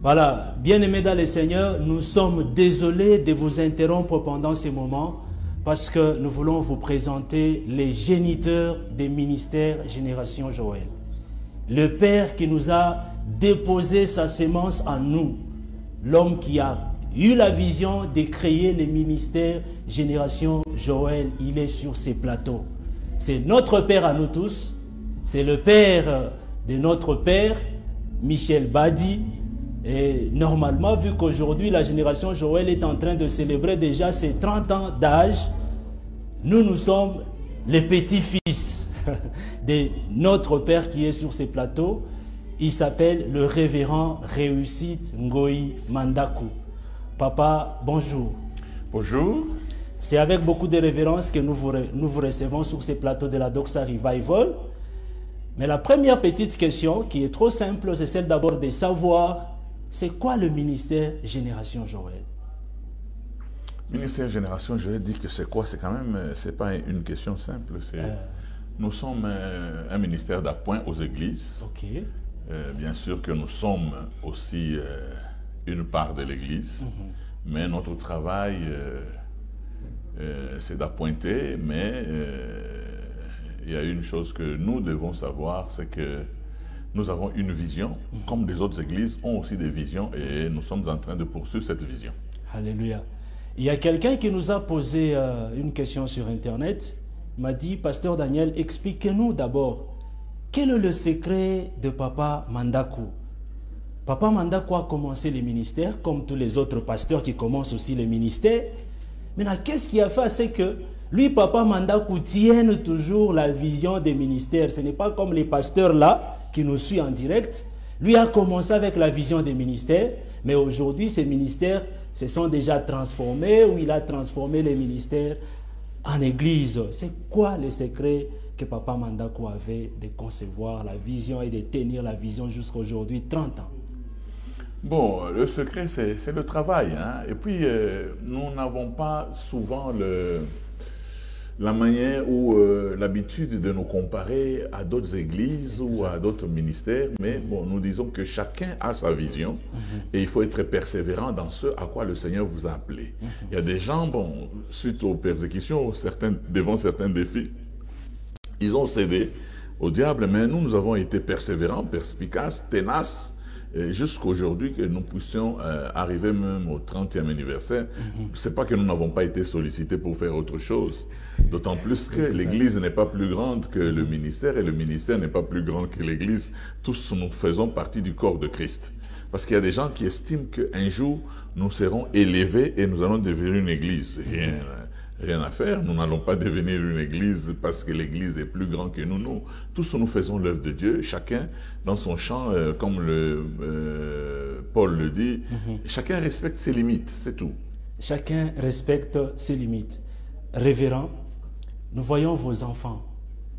Voilà, bien-aimés dans le Seigneur, nous sommes désolés de vous interrompre pendant ces moments parce que nous voulons vous présenter les géniteurs des ministères Génération Joël. Le Père qui nous a déposé sa sémence en nous, l'homme qui a eu la vision de créer les ministères Génération Joël, il est sur ces plateaux. C'est notre Père à nous tous, c'est le Père de notre Père, Michel Badi. Et normalement, vu qu'aujourd'hui la Génération Joël est en train de célébrer déjà ses 30 ans d'âge, nous sommes les petits-fils de notre Père qui est sur ces plateaux. Il s'appelle le révérend Réussite Ngoï Mandakou. Papa, bonjour. Bonjour. C'est avec beaucoup de révérence que nous vous recevons sur ces plateaux de la Doxa Revival. Mais la première petite question, qui est trop simple, c'est celle d'abord de savoir c'est quoi le ministère Génération Joël? Ministère Génération Joël dit que c'est quoi? C'est quand même, c'est pas une question simple. Nous sommes un ministère d'appoint aux églises. Ok. Bien sûr que nous sommes aussi une part de l'église, mais notre travail, c'est d'appointer, mais il y a une chose que nous devons savoir, c'est que nous avons une vision, comme les autres églises ont aussi des visions, et nous sommes en train de poursuivre cette vision. Alléluia. Il y a quelqu'un qui nous a posé une question sur Internet. Il m'a dit, Pasteur Daniel, expliquez-nous d'abord, quel est le secret de Papa Mandakou? Papa Mandakou a commencé les ministères, comme tous les autres pasteurs qui commencent aussi les ministères. Maintenant, qu'est-ce qui a fait? C'est que lui, Papa Mandakou, tienne toujours la vision des ministères. Ce n'est pas comme les pasteurs là, qui nous suit en direct. Lui a commencé avec la vision des ministères, mais aujourd'hui, ces ministères se sont déjà transformés, ou il a transformé les ministères en église. C'est quoi le secret que Papa Mandakou avait de concevoir la vision et de tenir la vision jusqu'à aujourd'hui, 30 ans? Bon, le secret, c'est le travail, hein? Et puis, nous n'avons pas souvent la manière ou l'habitude de nous comparer à d'autres églises ou à d'autres ministères, mais bon, nous disons que chacun a sa vision et il faut être persévérant dans ce à quoi le Seigneur vous a appelé. Il y a des gens, bon, suite aux persécutions, devant certains défis, ils ont cédé au diable, mais nous avons été persévérants, perspicaces, tenaces, jusqu'à aujourd'hui que nous puissions arriver même au 30e anniversaire. C'est pas que nous n'avons pas été sollicités pour faire autre chose. D'autant plus que l'Église n'est pas plus grande que le ministère et le ministère n'est pas plus grand que l'Église. Tous nous faisons partie du corps de Christ. Parce qu'il y a des gens qui estiment qu'un jour nous serons élevés et nous allons devenir une Église. Rien à faire, nous n'allons pas devenir une église parce que l'église est plus grande que nous. Nous, tous nous faisons l'œuvre de Dieu, chacun dans son champ, comme Paul le dit, chacun respecte ses limites, c'est tout. Chacun respecte ses limites. Révérend, nous voyons vos enfants,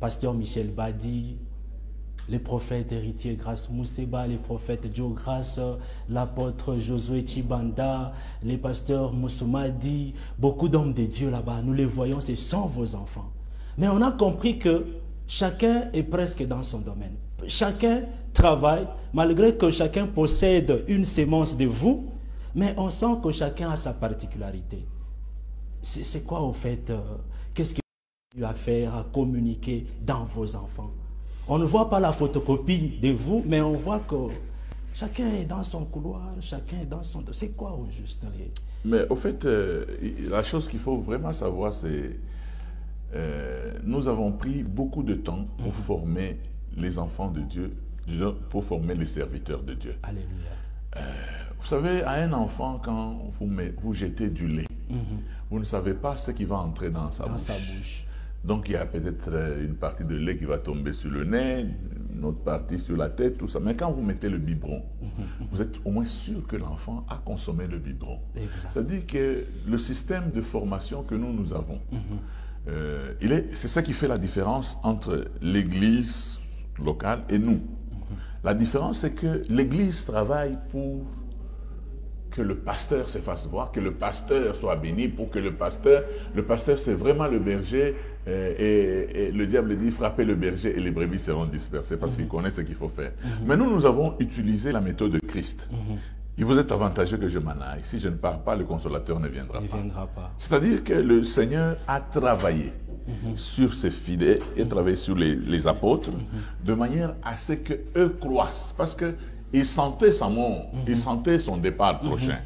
Pasteur Michel Badi, les prophètes héritiers Grace Mousseba, les prophètes Joe Grace, l'apôtre Josué Chibanda, les pasteurs Moussoumadi, beaucoup d'hommes de Dieu là-bas, nous les voyons, ce sont vos enfants. Mais on a compris que chacun est presque dans son domaine. Chacun travaille, malgré que chacun possède une sémence de vous, mais on sent que chacun a sa particularité. C'est quoi au fait, qu'est-ce qu'il y a à faire, à communiquer dans vos enfants? On ne voit pas la photocopie de vous, mais on voit que chacun est dans son couloir, chacun est dans son... C'est quoi au juste? Mais au fait, la chose qu'il faut vraiment savoir, c'est nous avons pris beaucoup de temps pour former les enfants de Dieu, pour former les serviteurs de Dieu. Alléluia. Vous savez, à un enfant, quand vous jetez du lait, vous ne savez pas ce qui va entrer dans sa bouche. Donc, il y a peut-être une partie de lait qui va tomber sur le nez, une autre partie sur la tête, tout ça. Mais quand vous mettez le biberon, vous êtes au moins sûr que l'enfant a consommé le biberon. C'est-à-dire que le système de formation que nous avons, c'est ça qui fait la différence entre l'église locale et nous. La différence, c'est que l'église travaille pour que le pasteur se fasse voir, que le pasteur soit béni, pour que le pasteur c'est vraiment le berger, et le diable dit frappez le berger et les brebis seront dispersées parce qu'il connaît ce qu'il faut faire. Mais nous avons utilisé la méthode de Christ. il vous est avantageux que je m'en aille. Si je ne pars pas, le consolateur ne viendra Il pas. ne viendra pas. C'est-à-dire que le Seigneur a travaillé sur ses fidèles et travaillé sur les apôtres de manière à ce qu'eux croissent. Parce qu'ils sentaient sa mort, ils sentaient son départ prochain.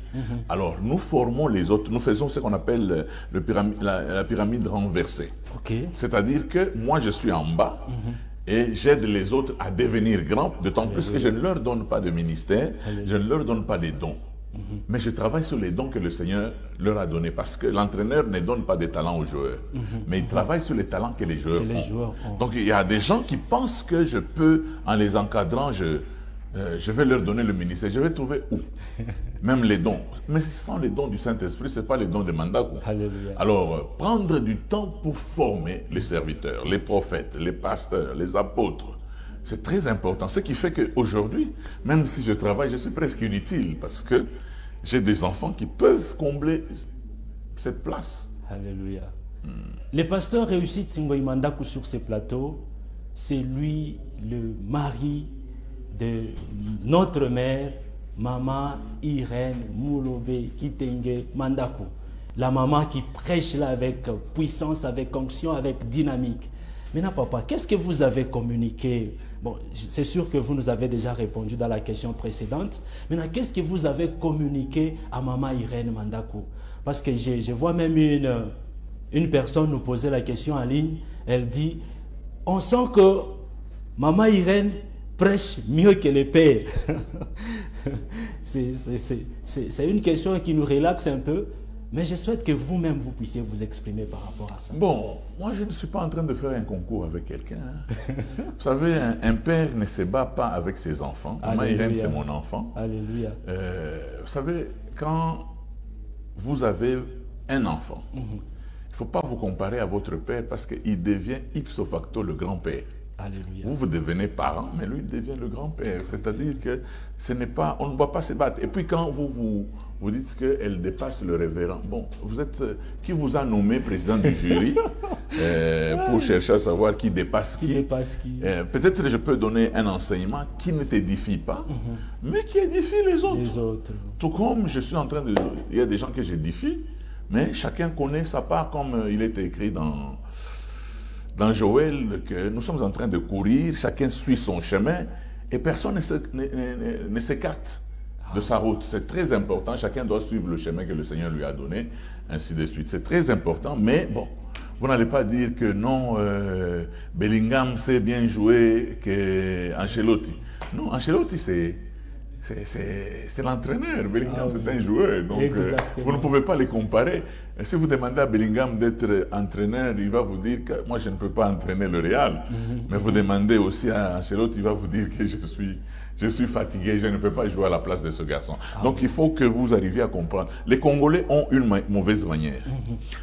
Alors nous formons les autres, nous faisons ce qu'on appelle la pyramide renversée. Okay. C'est-à-dire que moi je suis en bas, et j'aide les autres à devenir grands, d'autant plus que je ne leur donne pas de ministère, je ne leur donne pas des dons. Mais je travaille sur les dons que le Seigneur leur a donnés, parce que l'entraîneur ne donne pas des talents aux joueurs, mais il travaille sur les talents que les joueurs ont. Donc il y a des gens qui pensent que je peux, en les encadrant, je vais leur donner le ministère. Je vais trouver où? Même les dons. Mais sans les dons du Saint-Esprit, ce n'est pas les dons de Mandakou. Alléluia. Alors, prendre du temps pour former les serviteurs, les prophètes, les pasteurs, les apôtres, c'est très important. Ce qui fait qu'aujourd'hui, même si je travaille, je suis presque inutile parce que j'ai des enfants qui peuvent combler cette place. Alléluia. Le pasteur réussit Tingoï Mandakou sur ces plateaux. C'est lui le mari de notre mère, Maman Irène Moulobe Kitenge Mandakou. La maman qui prêche là avec puissance, avec onction, avec dynamique. Maintenant, papa, qu'est-ce que vous avez communiqué? Bon, c'est sûr que vous nous avez déjà répondu dans la question précédente. Maintenant, qu'est-ce que vous avez communiqué à Maman Irène Mandakou? Parce que je vois même une personne nous poser la question en ligne. Elle dit, on sent que Maman Irène prêche mieux que les pères. C'est une question qui nous relaxe un peu, mais je souhaite que vous-même, vous puissiez vous exprimer par rapport à ça. Bon, moi je ne suis pas en train de faire un concours avec quelqu'un. Vous savez, un père ne se bat pas avec ses enfants. Maman Irène, c'est mon enfant. Alléluia. Vous savez, quand vous avez un enfant, il ne faut pas vous comparer à votre père parce qu'il devient ipso facto le grand-père. Alléluia. Vous deveniez parent, mais lui devient le grand-père. C'est-à-dire que ce n'est pas, on ne doit pas se battre. Et puis quand vous dites qu'elle dépasse le révérend, bon, vous êtes, qui vous a nommé président du jury pour chercher à savoir qui dépasse qui? Peut-être je peux donner un enseignement qui ne t'édifie pas, mais qui édifie les autres. Tout comme je suis en train de... Il y a des gens que j'édifie, mais chacun connaît sa part, comme il est écrit dans Joël, que nous sommes en train de courir, chacun suit son chemin et personne ne s'écarte de sa route. C'est très important, chacun doit suivre le chemin que le Seigneur lui a donné, ainsi de suite. C'est très important, mais bon, vous n'allez pas dire que non, Bellingham sait bien jouer qu'Ancelotti. Non, Ancelotti c'est l'entraîneur, Bellingham c'est un joueur, donc vous ne pouvez pas les comparer. Et si vous demandez à Bellingham d'être entraîneur, il va vous dire que moi je ne peux pas entraîner le Real. Mais vous demandez aussi à Ancelotti, il va vous dire que je suis fatigué, je ne peux pas jouer à la place de ce garçon. Donc il faut que vous arriviez à comprendre. Les Congolais ont une mauvaise manière.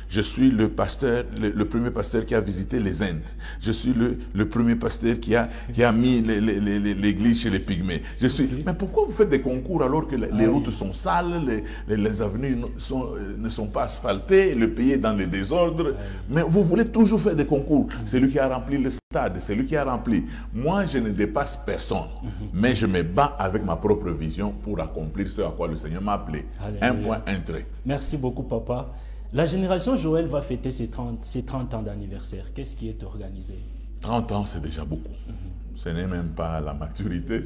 Je suis le pasteur, le premier pasteur qui a visité les Indes. Je suis le premier pasteur qui a mis l'église chez les Pygmées. Mais pourquoi vous faites des concours alors que les routes sont sales, les avenues ne sont pas asphaltées, le pays est dans les désordres? Mais vous voulez toujours faire des concours. C'est lui qui a rempli le stade, c'est lui qui a rempli. Moi, je ne dépasse personne. Mais je me bats avec ma propre vision pour accomplir ce à quoi le Seigneur m'a appelé. Alléluia. Un point, un trait. Merci beaucoup, papa. La génération Joël va fêter ses 30 ans d'anniversaire. Qu'est-ce qui est organisé? 30 ans, c'est déjà beaucoup. Ce n'est même pas la maturité,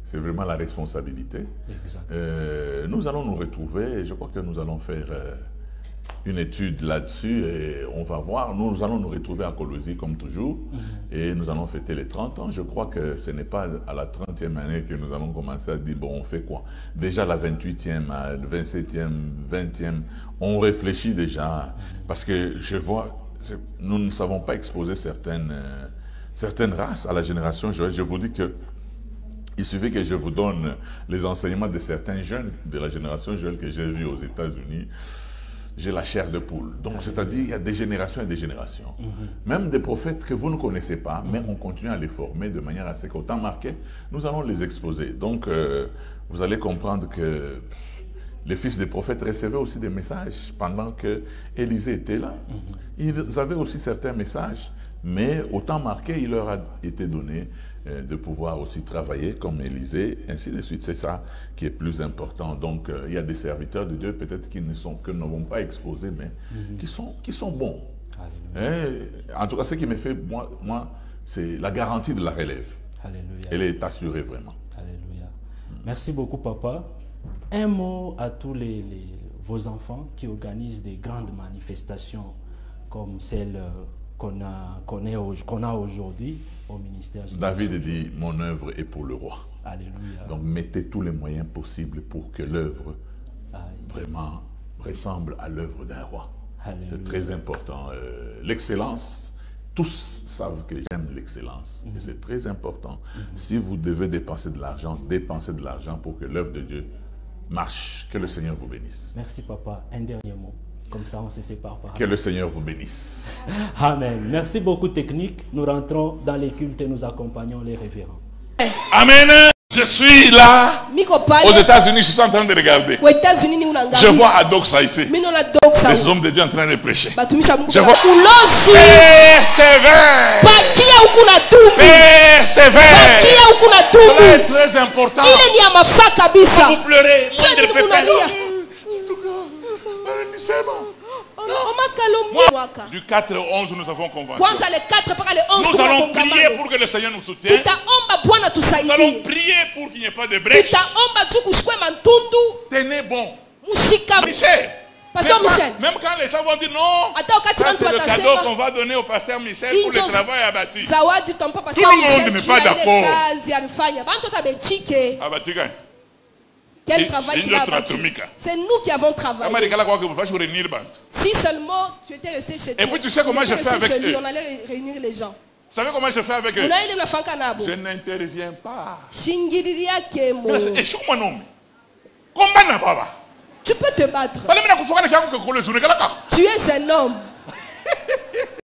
c'est vraiment la responsabilité. Nous allons nous retrouver, je crois que nous allons faire une étude là-dessus et on va voir. Nous allons nous retrouver à Colosie comme toujours et nous allons fêter les 30 ans. Je crois que ce n'est pas à la 30e année que nous allons commencer à dire bon, on fait quoi? Déjà la 28e, à 27e, 20e, on réfléchit déjà parce que je vois, nous ne savons pas exposer certaines races à la génération Joël. Je vous dis que il suffit que je vous donne les enseignements de certains jeunes de la génération Joël que j'ai vus aux États-Unis. J'ai la chair de poule. Donc, c'est-à-dire il y a des générations et des générations. Même des prophètes que vous ne connaissez pas, mais on continue à les former de manière à ce qu'au temps marqué, nous allons les exposer. Donc, vous allez comprendre que les fils des prophètes recevaient aussi des messages pendant que Élisée était là. Ils avaient aussi certains messages Mais au temps marqué, il leur a été donné de pouvoir aussi travailler comme Élisée, ainsi de suite. C'est ça qui est plus important. Donc, il y a des serviteurs de Dieu peut-être qui ne vont pas exposer, mais qui sont bons. En tout cas, ce qui me fait, moi c'est la garantie de la relève. Alléluia. Elle est assurée vraiment. Alléluia. Merci beaucoup, papa. Un mot à tous vos enfants qui organisent des grandes manifestations comme celle qu'on a aujourd'hui au ministère. David dit, mon œuvre est pour le roi. Alléluia. Donc mettez tous les moyens possibles pour que l'œuvre vraiment ressemble à l'œuvre d'un roi. C'est très important. L'excellence, tous savent que j'aime l'excellence. Et c'est très important. Si vous devez dépenser de l'argent, dépensez de l'argent pour que l'œuvre de Dieu marche. Que le Seigneur vous bénisse. Merci, papa. Un dernier mot. Comme ça, on se sépare par Que le Seigneur vous bénisse. Amen. Merci beaucoup, technique. Nous rentrons dans les cultes et nous accompagnons les révérends. Amen. Je suis là, aux États-Unis, je suis en train de regarder. Je vois à Doxa ici, les hommes de Dieu en train de prêcher. Je vois persévère. Persévère. C'est très important. Vous pleurez, moi, du 4 au 11, nous avons convaincu. Nous allons prier pour que le Seigneur nous soutienne. Nous allons prier pour qu'il n'y ait pas de brèche. Tenez bon. Michel. Même quand les gens vont dire non, ça c'est le cadeau qu'on va donner au pasteur Michel pour le travail abattu. Tout le monde n'est pas d'accord. Abattu gagne. Quel travail qu'il a abattu. C'est nous qui avons travaillé. Si seulement tu étais resté chez toi. Et puis tu sais comment je fais avec eux. On allait réunir les gens. Vous savez comment je fais avec eux? Je n'interviens pas. Tu peux te battre. Tu es un homme.